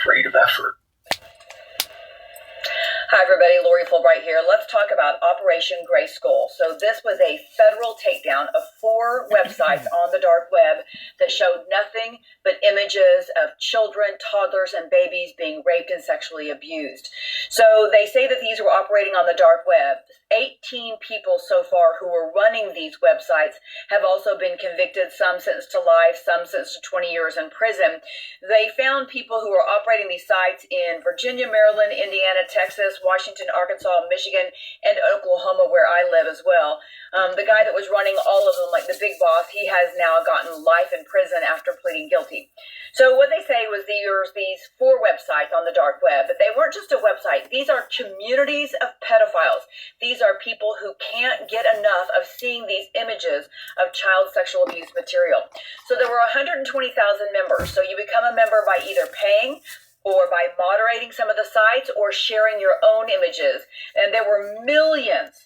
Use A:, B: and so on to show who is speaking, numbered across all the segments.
A: rate of effort.
B: Hi everybody, Lori Fulbright here. Let's talk about Operation Grayskull. So this was a federal takedown of 4 websites on the dark web that showed nothing but images of children, toddlers, and babies being raped and sexually abused. So they say that these were operating on the dark web. 18 people so far who were running these websites have also been convicted, some sentenced to life, some sentenced to 20 years in prison. They found people who were operating these sites in Virginia, Maryland, Indiana, Texas, Washington, Arkansas, Michigan, and Oklahoma, where I live as well. The guy that was running all of them, like the big boss, he has now gotten life in prison after pleading guilty. So what they say was there's these 4 websites on the dark web, but they weren't just a website. These are communities of pedophiles. These are people who can't get enough of seeing these images of child sexual abuse material. So there were 120,000 members. So you become a member by either paying or by moderating some of the sites or sharing your own images. And there were millions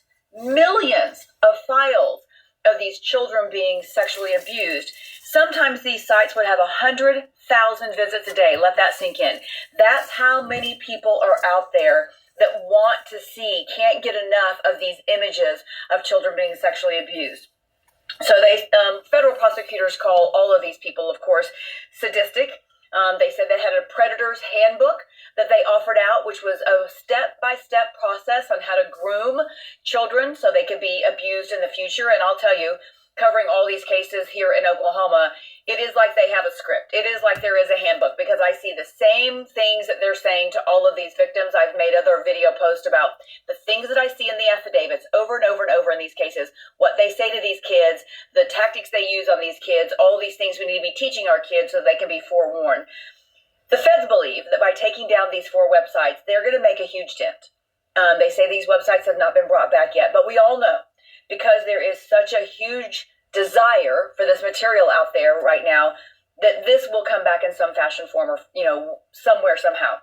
B: of files of these children being sexually abused. Sometimes these sites would have 100,000 visits a day. Let that sink in. That's how many people are out there that want to see, can't get enough of these images of children being sexually abused. So federal prosecutors call all of these people, of course, sadistic. They said they had a predator's handbook that they offered out, which was a step-by-step process on how to groom children so they could be abused in the future. And I'll tell you, covering all these cases here in Oklahoma, it is like they have a script. It is like there is a handbook, because I see the same things that they're saying to all of these victims. I've made other video posts about the things that I see in the affidavits over and over and over in these cases, what they say to these kids, the tactics they use on these kids, all these things we need to be teaching our kids so they can be forewarned. The feds believe that by taking down these 4 websites, they're going to make a huge dent. They say these websites have not been brought back yet, but we all know, because there is such a huge desire for this material out there right now, that this will come back in some fashion, form, or somewhere, somehow.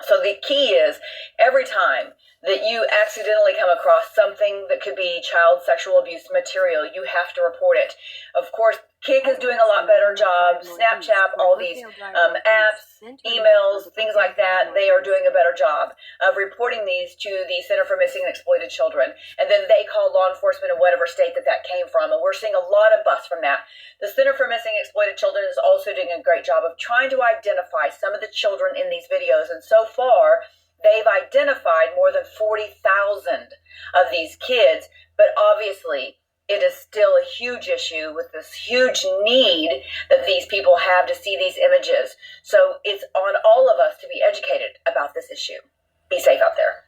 B: So the key is, every time that you accidentally come across something that could be child sexual abuse material, you have to report it. Of course, Kik is doing a lot better job. Snapchat, all these apps, emails, things like that, they are doing a better job of reporting these to the Center for Missing and Exploited Children. And then they call law enforcement in whatever state that came from. And we're seeing a lot of bust from that. The Center for Missing and Exploited Children is also doing a great job of trying to identify some of the children in these videos. And so far, they've identified more than 40,000 of these kids. But obviously, it is still a huge issue with this huge need that these people have to see these images. So it's on all of us to be educated about this issue. Be safe out there.